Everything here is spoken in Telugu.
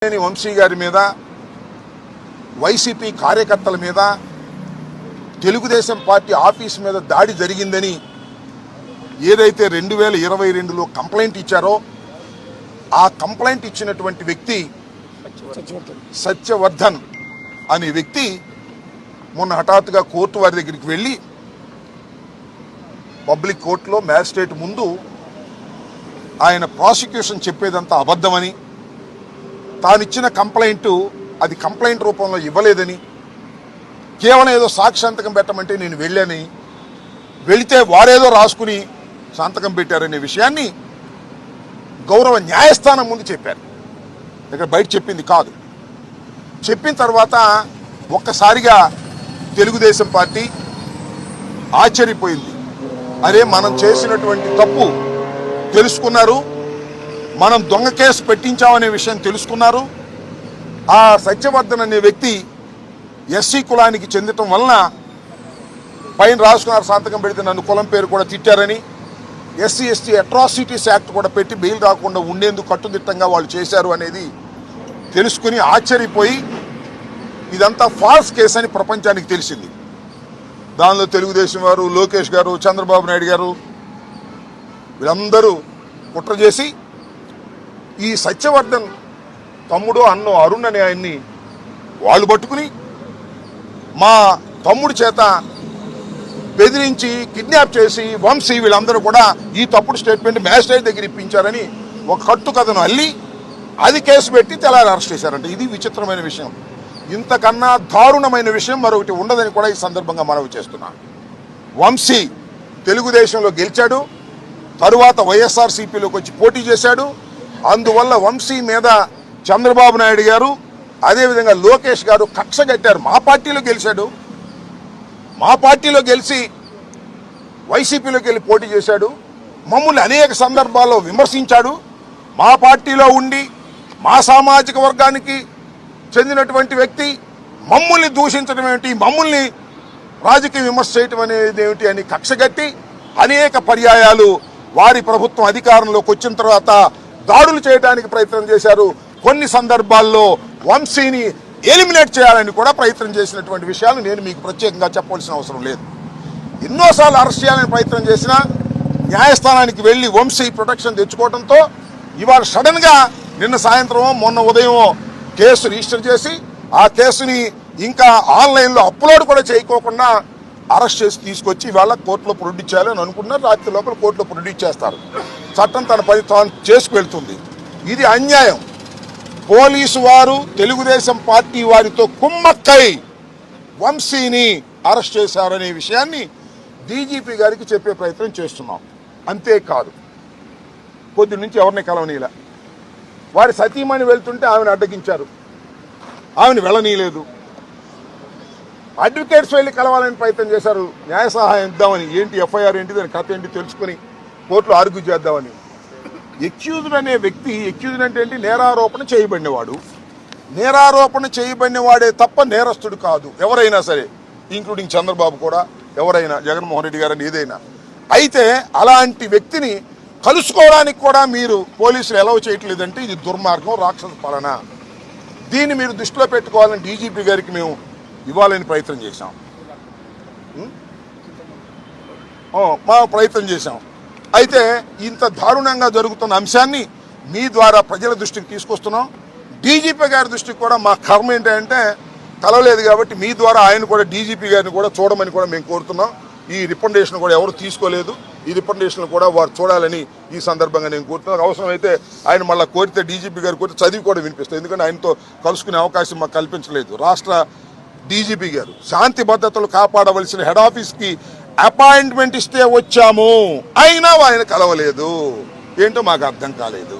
వంశీ గారి మీద వైసీపీ కార్యకర్తల మీద తెలుగుదేశం పార్టీ ఆఫీస్ మీద దాడి జరిగిందని ఏదైతే 2022లో కంప్లైంట్ ఇచ్చారో ఆ కంప్లైంట్ ఇచ్చినటువంటి వ్యక్తి సత్యవర్ధన్ అనే వ్యక్తి మొన్న హఠాత్తుగా కోర్టు వారి దగ్గరికి వెళ్ళి పబ్లిక్ కోర్టులో మ్యాజిస్ట్రేట్ ముందు ఆయన ప్రాసిక్యూషన్ చెప్పేదంతా అబద్ధమని తానిచ్చిన కంప్లైంట్ అది కంప్లైంట్ రూపంలో ఇవ్వలేదని కేవలం ఏదో సాక్షి సంతకం పెట్టమంటే నేను వెళ్ళని వెళితే వారేదో రాసుకుని సంతకం పెట్టారనే విషయాన్ని గౌరవ న్యాయస్థానం ముందు చెప్పారు. ఇక్కడ బయట చెప్పింది కాదు. చెప్పిన తర్వాత ఒక్కసారిగా తెలుగుదేశం పార్టీ ఆశ్చర్యపోయింది. అరే, మనం చేసినటువంటి తప్పు తెలుసుకున్నారు, మనం దొంగ కేసు పెట్టించామనే విషయం తెలుసుకున్నారు. ఆ సత్యవర్ధన్ అనే వ్యక్తి ఎస్సీ కులానికి చెందటం వలన పైన రాసుకున్నారు సంతకం పెడితే నన్ను కులం పేరు కూడా తిట్టారని ఎస్సీ ఎస్టీ అట్రాసిటీస్ యాక్ట్ కూడా పెట్టి బెయిల్ రాకుండా ఉండేందుకు కట్టుదిట్టంగా వాళ్ళు చేశారు అనేది తెలుసుకుని ఆశ్చర్యపోయి ఇదంతా ఫాల్స్ కేసు అని ప్రపంచానికి తెలిసింది. దానిలో తెలుగుదేశం వారు, లోకేష్ గారు, చంద్రబాబు నాయుడు గారు వీళ్ళందరూ కుట్ర చేసి ఈ సత్యవర్ధన్ తమ్ముడు అన్నో అరుణ్ అనే ఆయన్ని వాళ్ళు పట్టుకుని మా తమ్ముడి చేత బెదిరించి కిడ్నాప్ చేసి వంశీ వీళ్ళందరూ కూడా ఈ తప్పుడు స్టేట్మెంట్ మ్యాజిస్ట్రేట్ దగ్గర ఇప్పించారని ఒక కట్టు కథను అల్లి అది కేసు పెట్టి తెల్లారి అరెస్ట్ చేశారంట. ఇది విచిత్రమైన విషయం. ఇంతకన్నా దారుణమైన విషయం మరొకటి ఉండదని కూడా ఈ సందర్భంగా మనవి చేస్తున్నాను. వంశీ తెలుగుదేశంలో గెలిచాడు, తరువాత వైఎస్ఆర్సీపీలోకి వచ్చి పోటీ చేశాడు. అందువల్ల వంశీ మీద చంద్రబాబు నాయుడు గారు అదేవిధంగా లోకేష్ గారు కక్ష కట్టారు. మా పార్టీలో గెలిచాడు, మా పార్టీలో గెలిచి వైసీపీలోకి వెళ్ళి పోటీ చేశాడు, మమ్మల్ని అనేక సందర్భాల్లో విమర్శించాడు. మా పార్టీలో ఉండి మా సామాజిక వర్గానికి చెందినటువంటి వ్యక్తి మమ్మల్ని దూషించడం ఏమిటి, మమ్మల్ని రాజకీయ విమర్శ చేయటం అనేది ఏమిటి అని కక్షగట్టి అనేక పర్యాయాలు వారి ప్రభుత్వం అధికారంలోకి వచ్చిన తర్వాత దాడులు చేయడానికి ప్రయత్నం చేశారు. కొన్ని సందర్భాల్లో వంశీని ఎలిమినేట్ చేయాలని కూడా ప్రయత్నం చేసినటువంటి విషయాలు నేను మీకు ప్రత్యేకంగా చెప్పవలసిన అవసరం లేదు. ఎన్నోసార్లు అరెస్ట్ చేయాలని ప్రయత్నం చేసినా న్యాయస్థానానికి వెళ్ళి వంశీ ప్రొటెక్షన్ తెచ్చుకోవడంతో ఇవాళ సడన్గా నిన్న సాయంత్రమో మొన్న ఉదయమో కేసు రిజిస్టర్ చేసి ఆ కేసుని ఇంకా ఆన్లైన్లో అప్లోడ్ కూడా చేయకోకుండా అరెస్ట్ చేసి తీసుకొచ్చి ఇవాళ కోర్టులో ప్రొడ్యూస్ చేయాలని అనుకుంటున్నారు. రాత్రి లోపల కోర్టులో ప్రొడ్యూస్ చేస్తారు. చట్టం తన పని తాను చేసుకువెళ్తుంది. ఇది అన్యాయం. పోలీసు వారు తెలుగుదేశం పార్టీ వారితో కుమ్మక్కై వంశీని అరెస్ట్ చేశారనే విషయాన్ని డీజీపీ గారికి చెప్పే ప్రయత్నం చేస్తున్నాం. అంతేకాదు, కొద్ది నుంచి ఎవరిని కలవనీలా. వారి సతీమణి వెళ్తుంటే ఆమెను అడ్డగించారు, ఆమెను వెళ్ళనీయలేదు. అడ్వకేట్స్ వెళ్ళి కలవాలని ప్రయత్నం చేశారు, న్యాయ సహాయం ఇద్దామని. ఏంటి ఎఫ్ఐఆర్ ఏంటి, దాని కథ ఏంటి తెలుసుకుని కోర్టులో ఆర్గ్యూ చేద్దామని. ఎక్యూజ్డ్ అనే వ్యక్తి, ఎక్యూజ్డ్ అంటే ఏంటి, నేరారోపణ చేయబడినవాడు. నేరారోపణ చేయబడినవాడే తప్ప నేరస్తుడు కాదు ఎవరైనా సరే, ఇంక్లూడింగ్ చంద్రబాబు కూడా, ఎవరైనా జగన్మోహన్ రెడ్డి గారని ఏదైనా. అయితే అలాంటి వ్యక్తిని కలుసుకోవడానికి కూడా మీరు పోలీసులు ఎలవ్ చేయట్లేదంటే ఇది దుర్మార్గం, రాక్షస పాలన. దీన్ని మీరు దృష్టిలో పెట్టుకోవాలని డీజీపీ గారికి మేము ఇవ్వాలని ప్రయత్నం చేశాం. ప్రయత్నం చేశాం. అయితే ఇంత దారుణంగా జరుగుతున్న అంశాన్ని మీ ద్వారా ప్రజల దృష్టికి తీసుకొస్తున్నాం. డీజీపీ గారి దృష్టికి కూడా మా కర్మ ఏంటంటే కలవలేదు కాబట్టి మీ ద్వారా ఆయన కూడా డీజీపీ గారిని కూడా చూడమని కూడా మేము కోరుతున్నాం. ఈ రికమెండేషన్ కూడా ఎవరు తీసుకోలేదు. ఈ రికమెండేషన్ కూడా వారు చూడాలని ఈ సందర్భంగా నేను కోరుతున్నాను. అవసరమైతే ఆయన మళ్ళీ కోరితే డీజీపీ గారు కోరితే చదివి కూడా వినిపిస్తాం. ఎందుకంటే ఆయనతో కలుసుకునే అవకాశం మాకు కల్పించలేదు. రాష్ట్ర డీజీపీ గారు శాంతి భద్రతలు కాపాడవలసిన హెడ్ ఆఫీస్కి అపాయింట్మెంట్ ఇస్తే వచ్చాము, అయినా ఆయన కలవలేదు. ఏంటో మాకు అర్థం కాలేదు.